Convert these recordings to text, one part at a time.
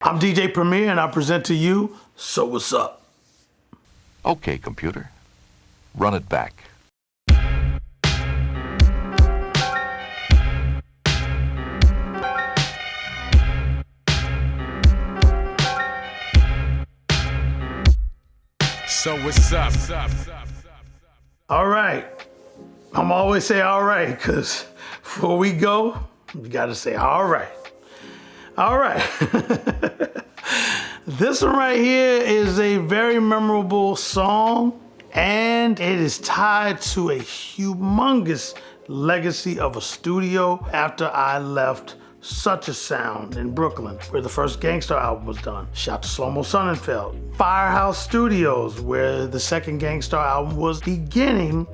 I'm DJ Premier and I present to you So What's Up? Okay, computer. Run it back. So what's up? All right. I'm always say all right, because before we go, you got to say all right. All right. This one right here is a very memorable song, and it is tied to a humongous legacy of a studio after I left Such a Sound in Brooklyn, where the first Gangstar album was done. Shout to Shlomo Sonnenfeld. Firehouse Studios, where the second Gangstar album was beginning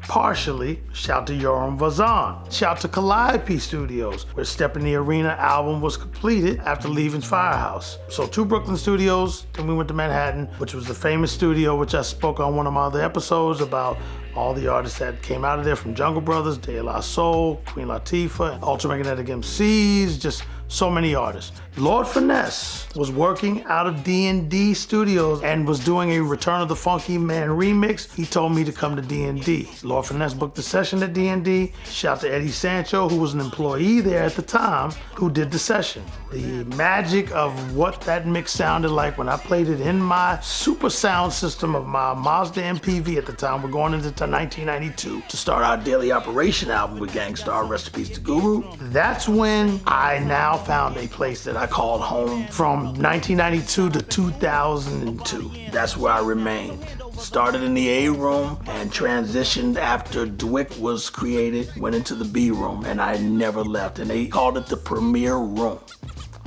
partially. Shout to Yoram Vazan. Shout to Calliope Studios, where Step in the Arena album was completed after leaving Firehouse. So 2 Brooklyn studios, then we went to Manhattan, which was the famous studio, which I spoke on one of my other episodes about all the artists that came out of there, from Jungle Brothers, De La Soul, Queen Latifah, Ultramagnetic MCs, just so many artists. Lord Finesse was working out of D&D Studios and was doing a Return of the Funky Man remix. He told me to come to D&D. Lord Finesse booked the session at D&D. Shout to Eddie Sancho, who was an employee there at the time, who did the session. The magic of what that mix sounded like when I played it in my super sound system of my Mazda MPV at the time. We're going into 1992 to start our Daily Operation album with Gangstar, rest in peace to Guru. That's when I now found a place that I called home from 1992 to 2002. That's where I remained. Started in the A room and transitioned after Dwick was created, went into the B room, and I never left. And they called it the Premier Room.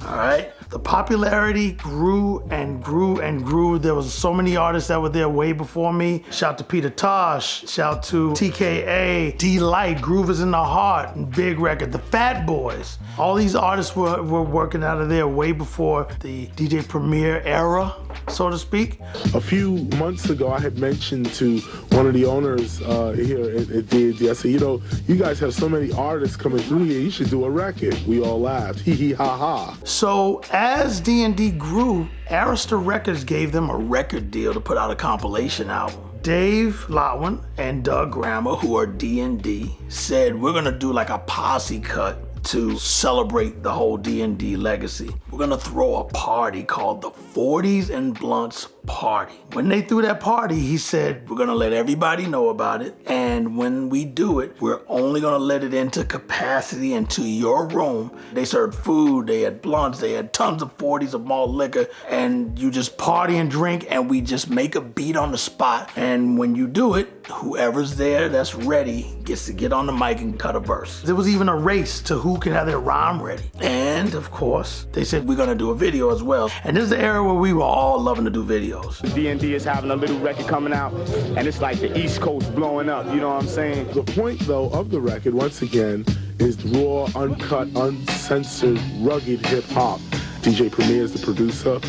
All right? The popularity grew and grew and grew. There was so many artists that were there way before me. Shout to Peter Tosh, shout to TKA, D-Light, Groove is in the Heart, and Big Record, the Fat Boys. All these artists were working out of there way before the DJ Premier era, so to speak. A few months ago, I had mentioned to one of the owners here at D&D, I said, you know, you guys have so many artists coming through here, you should do a record. We all laughed, hee hee ha ha. So as D&D grew, Arista Records gave them a record deal to put out a compilation album. Dave Lotwin and Doug Grammer, who are D&D, said, we're gonna do like a posse cut to celebrate the whole D&D legacy. We're gonna throw a party called the 40s and Blunts Party. When they threw that party, he said, we're gonna let everybody know about it, and when we do it, we're only gonna let it into capacity into your room. They served food, they had blunts, they had tons of 40s of malt liquor, and you just party and drink, and we just make a beat on the spot, and when you do it, whoever's there that's ready gets to get on the mic and cut a verse. There was even a race to who can have their rhyme ready. And of course, they said we're gonna do a video as well. And this is the era where we were all loving to do videos. D&D is having a little record coming out, and it's like the East Coast blowing up, you know what I'm saying? The point, though, of the record, once again, is raw, uncut, uncensored, rugged hip-hop. DJ Premier is the producer,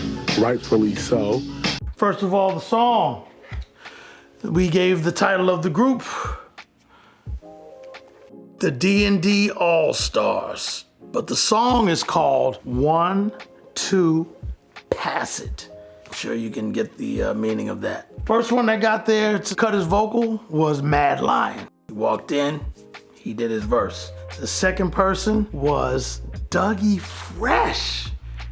rightfully so. First of all, the song. We gave the title of the group, the D&D All-Stars. But the song is called 1, 2, Pass It. I'm sure you can get the meaning of that. First one that got there to cut his vocal was Mad Lion. He walked in, he did his verse. The second person was Dougie Fresh.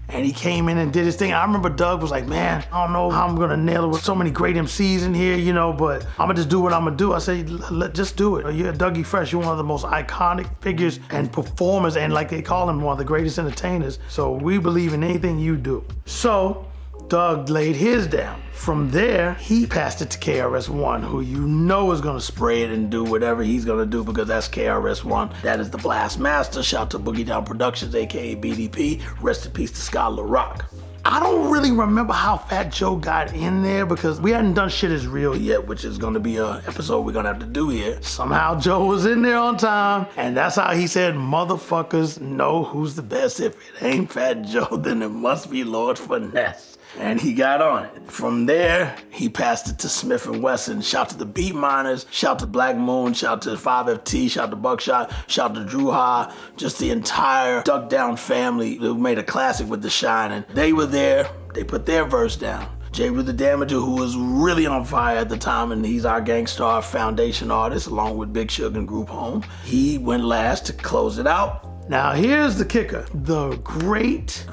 And he came in and did his thing. I remember Doug was like, man, I don't know how I'm gonna nail it with so many great MCs in here, you know, but I'm gonna just do what I'm gonna do. I said, just do it. You're Dougie Fresh, you're one of the most iconic figures and performers, and like they call him, one of the greatest entertainers. So we believe in anything you do. So Doug laid his down. From there, he passed it to KRS-One, who you know is gonna spray it and do whatever he's gonna do, because that's KRS-One. That is the Blast Master. Shout to Boogie Down Productions, AKA BDP. Rest in peace to Scott LaRock. I don't really remember how Fat Joe got in there, because we hadn't done Shit Is Real yet, which is gonna be an episode we're gonna have to do here. Somehow Joe was in there on time, and that's how he said, motherfuckers know who's the best. If it ain't Fat Joe, then it must be Lord Finesse. and he got on it. From there, he passed it to Smith & Wesson. Shout to the Beat Miners, shout to Black Moon, shout to 5FT, shout to Buckshot, shout to Drew Ha, just the entire Duck Down family who made a classic with The Shining. They were there, they put their verse down. Jay Rue the Damager, who was really on fire at the time, and he's our Gangstar Foundation artist, along with Big Sugar and Group Home. He went last to close it out. Now here's the kicker. The great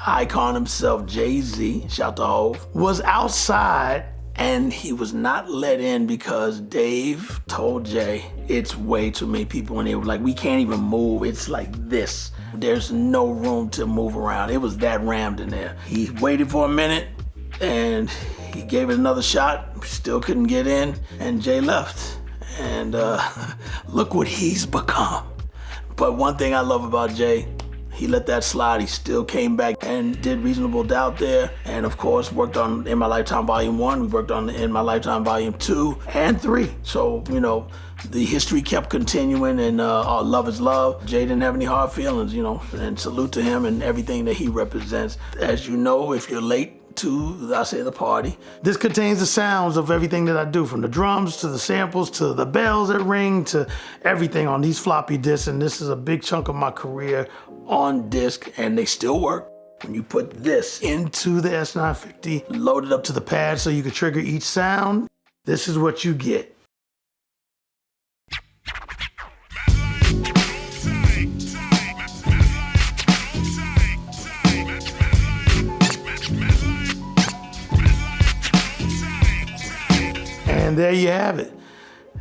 icon himself, Jay-Z, shout to Hov, was outside and he was not let in because Dave told Jay, it's way too many people in here. Like, we can't even move. It's like this. There's no room to move around. It was that rammed in there. He waited for a minute and he gave it another shot. Still couldn't get in and Jay left. And look what he's become. But one thing I love about Jay, he let that slide. He still came back and did Reasonable Doubt there. And of course, worked on In My Lifetime Volume 1. We worked on In My Lifetime Volume 2 and 3. So, you know, the history kept continuing and love is love. Jay didn't have any hard feelings, you know, and salute to him and everything that he represents. As you know, if you're late to, I say, the party. This contains the sounds of everything that I do, from the drums to the samples to the bells that ring to everything on these floppy disks. And this is a big chunk of my career on disc, and they still work. When you put this into the S950, load it up to the pad so you can trigger each sound, this is what you get. And there you have it.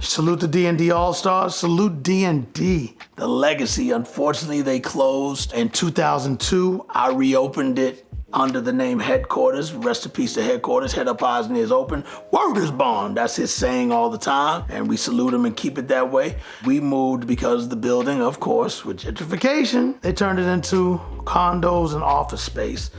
Salute the D&D All-Stars. Salute D&D. The legacy, unfortunately, they closed in 2002. I reopened it under the name Headquarters. Rest in peace to Headquarters. Head up, eyes, and ears open. Word is bond. That's his saying all the time. And we salute him and keep it that way. We moved because the building, of course, with gentrification, they turned it into condos and office space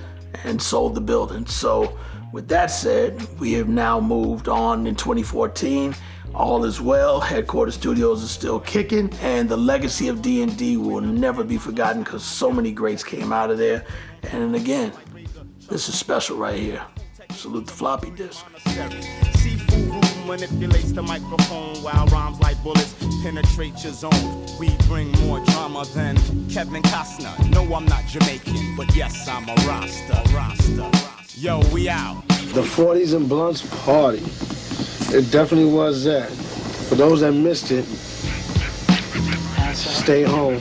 and sold the building. So with that said, we have now moved on in 2014. All is well. Headquarters Studios is still kicking, and the legacy of D&D will never be forgotten because so many greats came out of there. And again, this is special right here. Salute the floppy disk. Manipulates the microphone while rhymes like bullets penetrate your zone. We bring more drama than Kevin Costner. No, I'm not Jamaican, but yes, I'm a Rasta. Yo, we out. The 40s and Blunts party. It definitely was that. For those that missed it, stay home.